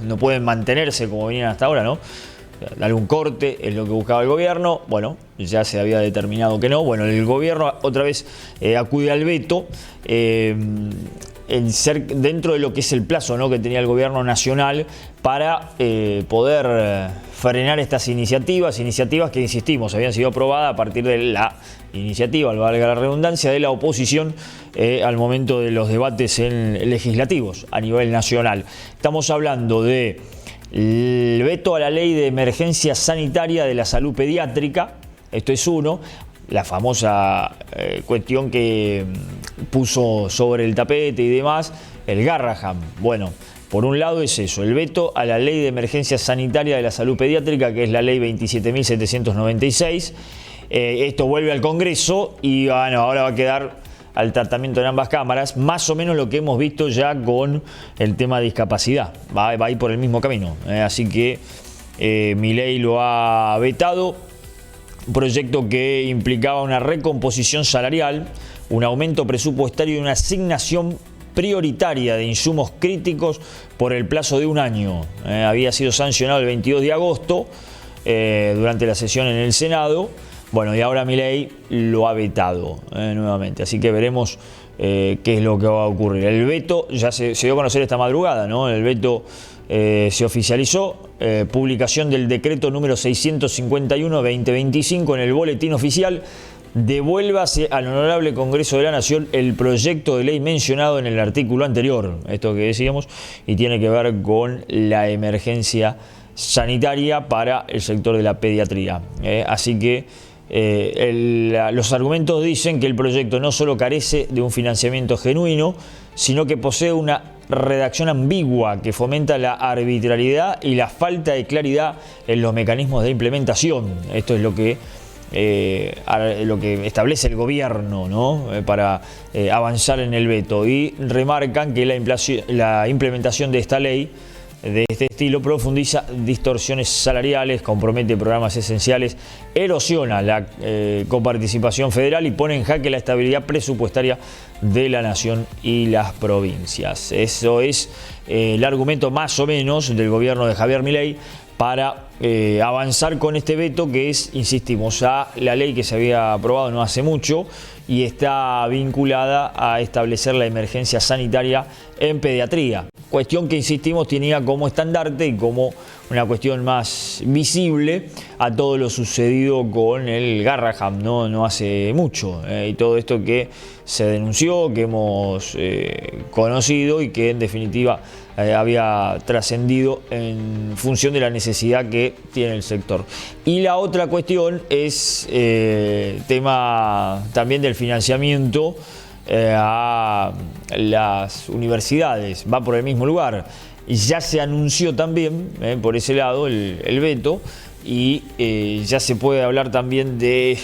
no pueden mantenerse como venían hasta ahora, ¿no? Darle un corte es lo que buscaba el gobierno. Bueno, ya se había determinado que no. Bueno, el gobierno otra vez acude al veto dentro de lo que es el plazo, ¿no?, que tenía el gobierno nacional para poder frenar estas iniciativas que, insistimos, habían sido aprobadas a partir de la iniciativa, valga la redundancia, de la oposición al momento de los debates legislativos a nivel nacional. Estamos hablando de el veto a la ley de emergencia sanitaria de la salud pediátrica. Esto es uno. La famosa cuestión que puso sobre el tapete y demás el Garrahan. Bueno, por un lado es eso, el veto a la ley de emergencia sanitaria de la salud pediátrica, que es la ley 27.796. Esto vuelve al Congreso y bueno, ahora va a quedar al tratamiento en ambas cámaras, más o menos lo que hemos visto ya con el tema de discapacidad. Va a ir por el mismo camino. Así que Milei lo ha vetado. Un proyecto que implicaba una recomposición salarial, un aumento presupuestario y una asignación prioritaria de insumos críticos por el plazo de un año. Había sido sancionado el 22 de agosto durante la sesión en el Senado. Bueno, y ahora Milei lo ha vetado nuevamente, así que veremos qué es lo que va a ocurrir. El veto ya se dio a conocer esta madrugada, ¿no? El veto se oficializó, publicación del decreto número 651-2025 en el boletín oficial. Devuélvase al Honorable Congreso de la Nación el proyecto de ley mencionado en el artículo anterior, esto que decíamos, y tiene que ver con la emergencia sanitaria para el sector de la pediatría. Así que los argumentos dicen que el proyecto no solo carece de un financiamiento genuino, sino que posee una redacción ambigua que fomenta la arbitrariedad y la falta de claridad en los mecanismos de implementación. Esto es lo que establece el gobierno, ¿no?, para avanzar en el veto, y remarcan que la implementación de esta ley de este estilo profundiza distorsiones salariales, compromete programas esenciales, erosiona la coparticipación federal y pone en jaque la estabilidad presupuestaria de la nación y las provincias. Eso es el argumento más o menos del gobierno de Javier Milei para avanzar con este veto, que es, insistimos, a la ley que se había aprobado no hace mucho y está vinculada a establecer la emergencia sanitaria en pediatría. Cuestión que, insistimos, tenía como estandarte y como una cuestión más visible a todo lo sucedido con el Garrahan no hace mucho. Y todo esto que se denunció, que hemos conocido y que en definitiva había trascendido en función de la necesidad que tiene el sector. Y la otra cuestión es tema también del financiamiento a las universidades. Va por el mismo lugar. Ya se anunció también por ese lado el veto, y ya se puede hablar también de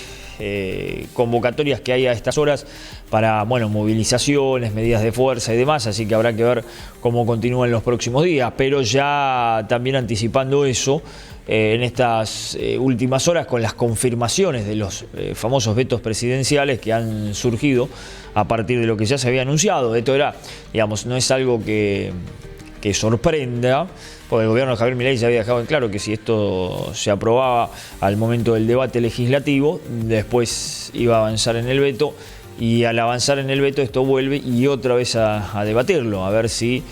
convocatorias que hay a estas horas para, bueno, movilizaciones, medidas de fuerza y demás, así que habrá que ver cómo continúan los próximos días, pero ya también anticipando eso, en estas últimas horas, con las confirmaciones de los famosos vetos presidenciales que han surgido a partir de lo que ya se había anunciado. Esto era, digamos, no es algo que sorprenda, porque el gobierno de Javier Milei ya había dejado en claro que si esto se aprobaba al momento del debate legislativo, después iba a avanzar en el veto, y al avanzar en el veto esto vuelve y otra vez a debatirlo, a ver si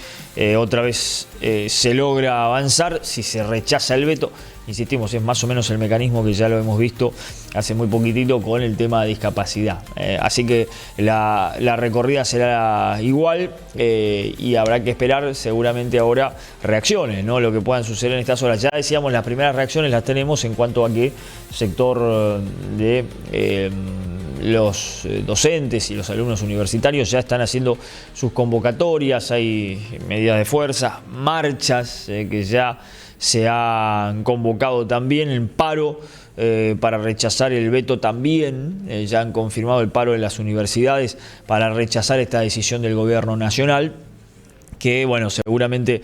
otra vez se logra avanzar, si se rechaza el veto. Insistimos, es más o menos el mecanismo que ya lo hemos visto hace muy poquitito con el tema de discapacidad. Así que la recorrida será igual, y habrá que esperar seguramente ahora reacciones, ¿no?, lo que puedan suceder en estas horas. Ya decíamos, las primeras reacciones las tenemos en cuanto a que sector de los docentes y los alumnos universitarios ya están haciendo sus convocatorias, hay medidas de fuerza, marchas que ya se han convocado también, en paro para rechazar el veto también, ya han confirmado el paro en las universidades para rechazar esta decisión del gobierno nacional, que, bueno, seguramente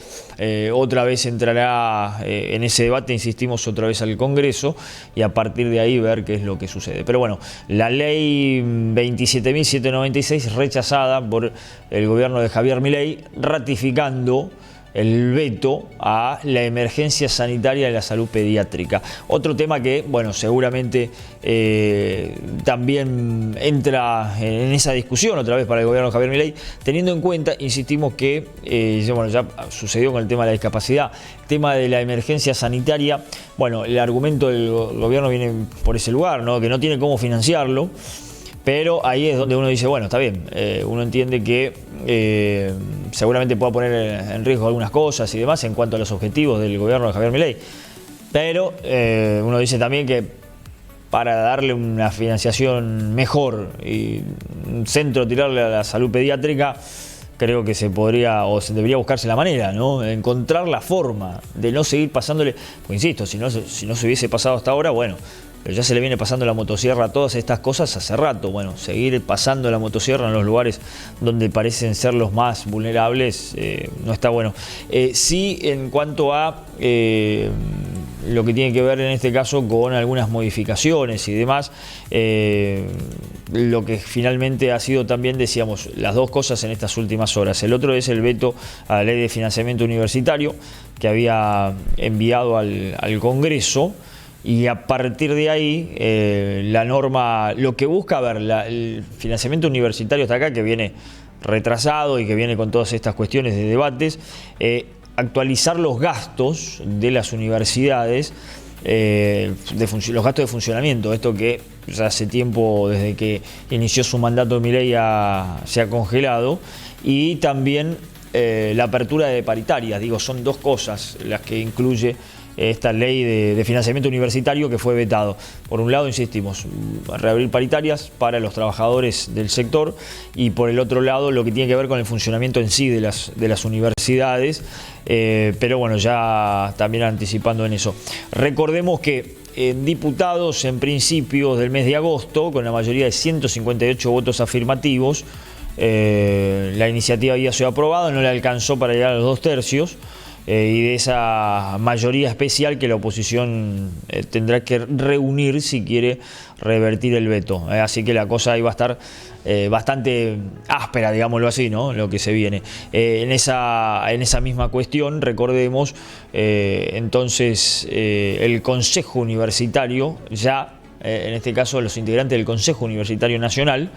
otra vez entrará en ese debate, insistimos, otra vez al Congreso, y a partir de ahí ver qué es lo que sucede. Pero bueno, la ley 27.796 rechazada por el gobierno de Javier Milei, ratificando el veto a la emergencia sanitaria de la salud pediátrica. Otro tema que, bueno, seguramente también entra en esa discusión otra vez para el gobierno de Javier Milei, teniendo en cuenta, insistimos, que bueno, ya sucedió con el tema de la discapacidad, el tema de la emergencia sanitaria. Bueno, el argumento del gobierno viene por ese lugar, ¿no? Que no tiene cómo financiarlo. Pero ahí es donde uno dice, bueno, está bien, uno entiende que seguramente pueda poner en riesgo algunas cosas y demás en cuanto a los objetivos del gobierno de Javier Milei. Pero uno dice también que para darle una financiación mejor y un centro tirarle a la salud pediátrica, creo que se podría o se debería buscarse la manera, ¿no? Encontrar la forma de no seguir pasándole, pues insisto, si no se hubiese pasado hasta ahora, bueno, pero ya se le viene pasando la motosierra a todas estas cosas hace rato. Bueno, seguir pasando la motosierra en los lugares donde parecen ser los más vulnerables no está bueno. Sí, en cuanto a lo que tiene que ver en este caso con algunas modificaciones y demás, lo que finalmente ha sido también, decíamos, las dos cosas en estas últimas horas. El otro es el veto a la ley de financiamiento universitario que había enviado al Congreso. Y a partir de ahí, la norma, lo que busca, a ver, el financiamiento universitario hasta acá, que viene retrasado y que viene con todas estas cuestiones de debates, actualizar los gastos de las universidades, los gastos de funcionamiento, esto que ya hace tiempo, desde que inició su mandato Milei, se ha congelado, y también la apertura de paritarias. Digo, son dos cosas las que incluye esta ley de financiamiento universitario que fue vetado. Por un lado, insistimos, reabrir paritarias para los trabajadores del sector, y por el otro lado lo que tiene que ver con el funcionamiento en sí de las universidades, pero bueno, ya también anticipando en eso. Recordemos que diputados, en principios del mes de agosto, con la mayoría de 158 votos afirmativos, la iniciativa había sido aprobada, no le alcanzó para llegar a los 2/3, y de esa mayoría especial que la oposición tendrá que reunir si quiere revertir el veto. Así que la cosa ahí va a estar bastante áspera, digámoslo así, ¿no? Lo que se viene. En esa misma cuestión, recordemos, entonces el Consejo Universitario, ya en este caso los integrantes del Consejo Universitario Nacional,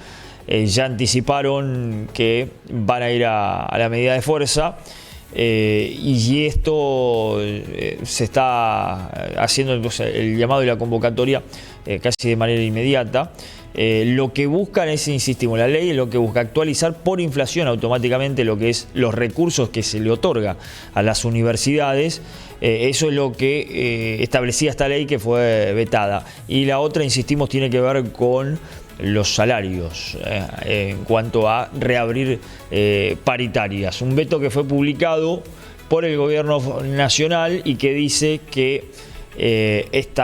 ya anticiparon que van a ir a la medida de fuerza. Y esto se está haciendo entonces el llamado y la convocatoria casi de manera inmediata. Lo que buscan es, insistimos, la ley es lo que busca actualizar por inflación automáticamente lo que es los recursos que se le otorga a las universidades. Eso es lo que establecía esta ley que fue vetada. Y la otra, insistimos, tiene que ver con los salarios en cuanto a reabrir paritarias. Un veto que fue publicado por el gobierno nacional y que dice que este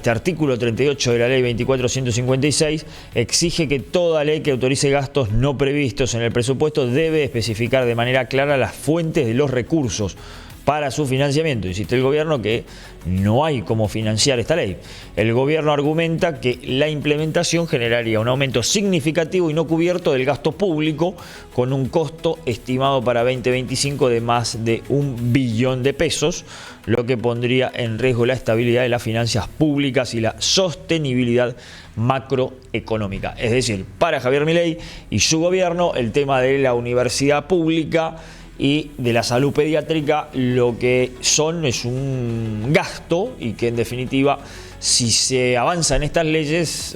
artículo 38 de la ley 24.156 exige que toda ley que autorice gastos no previstos en el presupuesto debe especificar de manera clara las fuentes de los recursos para su financiamiento. Insiste el gobierno que no hay cómo financiar esta ley. El gobierno argumenta que la implementación generaría un aumento significativo y no cubierto del gasto público, con un costo estimado para 2025 de más de 1 billón de pesos, lo que pondría en riesgo la estabilidad de las finanzas públicas y la sostenibilidad macroeconómica. Es decir, para Javier Milei y su gobierno, el tema de la universidad pública y de la salud pediátrica lo que es un gasto, y que en definitiva, si se avanza en estas leyes,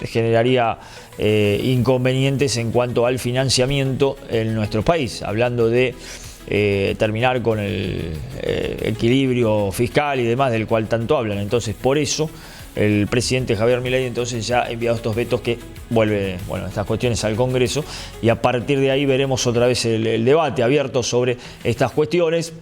generaría inconvenientes en cuanto al financiamiento en nuestro país, hablando de terminar con el equilibrio fiscal y demás del cual tanto hablan. Entonces, por eso el presidente Javier Milei entonces ya ha enviado estos vetos que vuelve, bueno, estas cuestiones al Congreso, y a partir de ahí veremos otra vez el debate abierto sobre estas cuestiones.